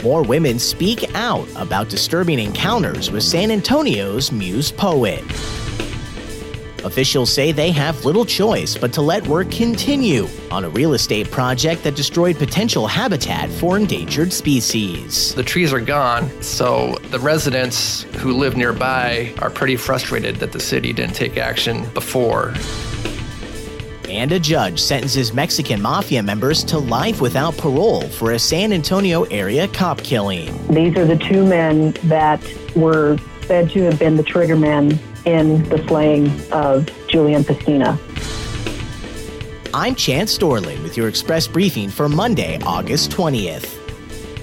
More women speak out about disturbing encounters with San Antonio's muse poet. Officials say they have little choice but to let work continue on a real estate project that destroyed potential habitat for endangered species. The trees are gone, so the residents who live nearby are pretty frustrated that the city didn't take action before. And a judge sentences Mexican Mafia members to life without parole for a San Antonio area cop killing. These are the two men that were said to have been the trigger men in the slaying of Julian Piscina. I'm Chance Storlin with your Express Briefing for Monday, August 20th.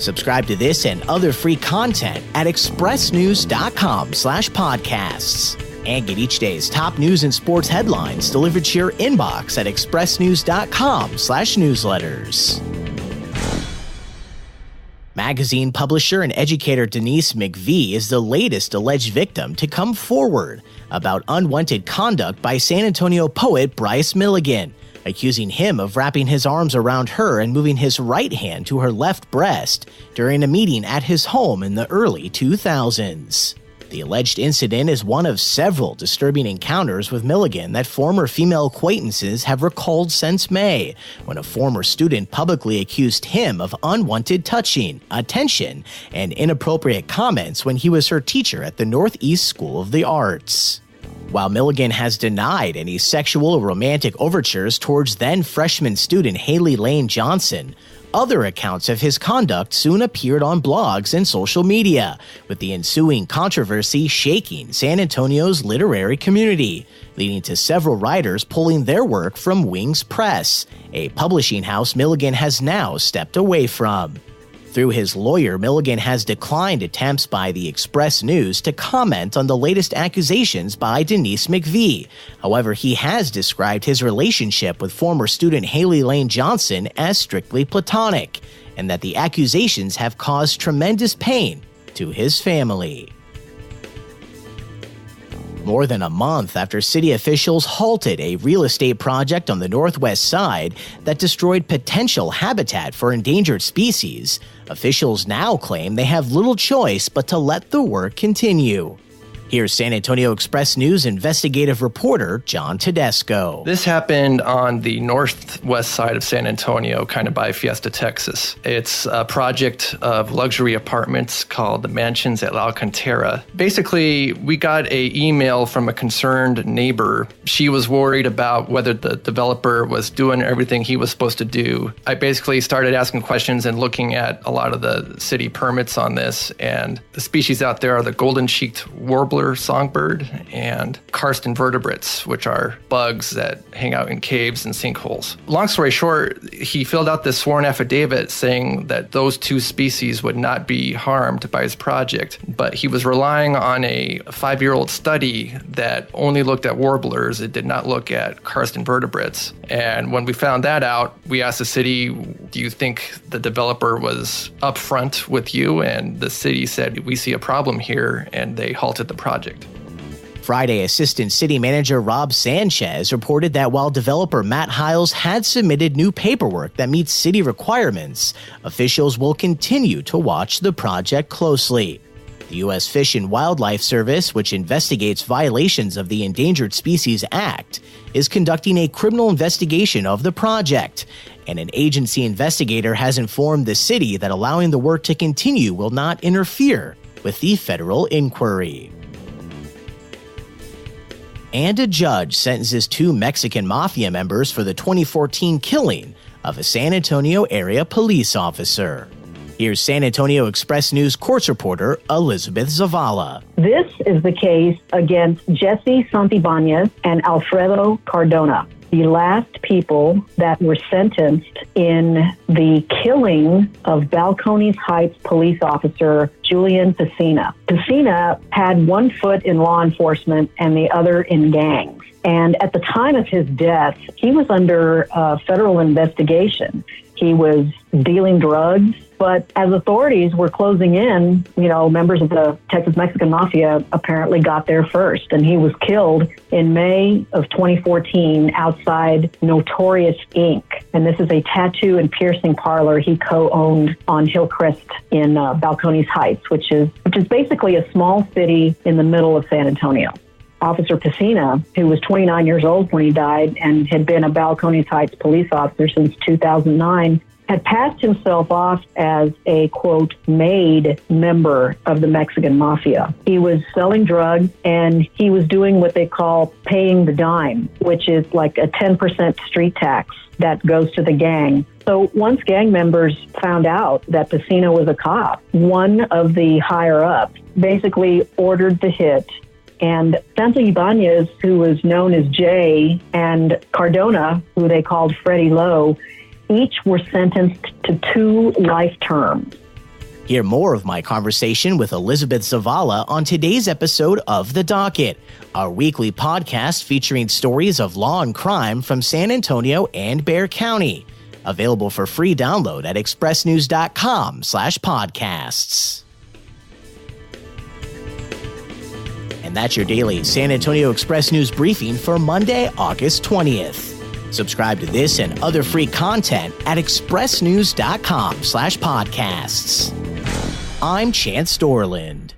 Subscribe to this and other free content at expressnews.com/podcasts. And get each day's top news and sports headlines delivered to your inbox at expressnews.com/newsletters. Magazine publisher and educator Denise McVie is the latest alleged victim to come forward about unwanted conduct by San Antonio poet Bryce Milligan, accusing him of wrapping his arms around her and moving his right hand to her left breast during a meeting at his home in the early 2000s. The alleged incident is one of several disturbing encounters with Milligan that former female acquaintances have recalled since May, when a former student publicly accused him of unwanted touching, attention, and inappropriate comments when he was her teacher at the Northeast School of the Arts. While Milligan has denied any sexual or romantic overtures towards then freshman student Haley Lane Johnson, other accounts of his conduct soon appeared on blogs and social media, with the ensuing controversy shaking San Antonio's literary community, leading to several writers pulling their work from Wings Press, a publishing house Milligan has now stepped away from. Through his lawyer, Milligan has declined attempts by the Express News to comment on the latest accusations by Denise McVie. However, he has described his relationship with former student Haley Lane Johnson as strictly platonic, and that the accusations have caused tremendous pain to his family. More than a month after city officials halted a real estate project on the northwest side that destroyed potential habitat for endangered species, officials now claim they have little choice but to let the work continue. Here's San Antonio Express News investigative reporter John Tedesco. This happened on the northwest side of San Antonio, kind of by Fiesta, Texas. It's a project of luxury apartments called the Mansions at La Alcantara. Basically, we got an email from a concerned neighbor. She was worried about whether the developer was doing everything he was supposed to do. I basically started asking questions and looking at a lot of the city permits on this, and the species out there are the golden-cheeked warbler songbird and karst invertebrates, which are bugs that hang out in caves and sinkholes. Long story short, he filled out this sworn affidavit saying that those two species would not be harmed by his project, but he was relying on a 5-year-old study that only looked at warblers. It did not look at karst invertebrates. And when we found that out, we asked the city, do you think the developer was upfront with you? And the city said, we see a problem here, and they halted the project. Friday, Assistant City Manager Rob Sanchez reported that while developer Matt Hiles had submitted new paperwork that meets city requirements, officials will continue to watch the project closely. The U.S. Fish and Wildlife Service, which investigates violations of the Endangered Species Act, is conducting a criminal investigation of the project, and an agency investigator has informed the city that allowing the work to continue will not interfere with the federal inquiry. And a judge sentences 2 Mexican Mafia members for the 2014 killing of a San Antonio area police officer. Here's San Antonio Express News courts reporter Elizabeth Zavala. This is the case against Jesse Santibáñez and Alfredo Cardona, the last people that were sentenced in the killing of Balcones Heights police officer Julian Piscina. Piscina had one foot in law enforcement and the other in gangs. And at the time of his death, he was under federal investigation. he was dealing drugs. But as authorities were closing in, members of the Texas Mexican Mafia apparently got there first. And he was killed in May of 2014 outside Notorious Inc. And this is a tattoo and piercing parlor he co-owned on Hillcrest in Balcones Heights, which is basically a small city in the middle of San Antonio. Officer Pacina, who was 29 years old when he died and had been a Balcones Heights police officer since 2009, had passed himself off as a, quote, made member of the Mexican Mafia. He was selling drugs, and he was doing what they call paying the dime, which is like a 10% street tax that goes to the gang. So once gang members found out that Pacina was a cop, one of the higher-ups basically ordered the hit. And Santo Ibanez, who was known as Jay, and Cardona, who they called Freddie Lowe, each were sentenced to 2 life terms. Hear more of my conversation with Elizabeth Zavala on today's episode of The Docket, our weekly podcast featuring stories of law and crime from San Antonio and Bexar County. Available for free download at expressnews.com/podcasts. And that's your daily San Antonio Express News briefing for Monday, August 20th. Subscribe to this and other free content at expressnews.com/podcasts. I'm Chance Dorland.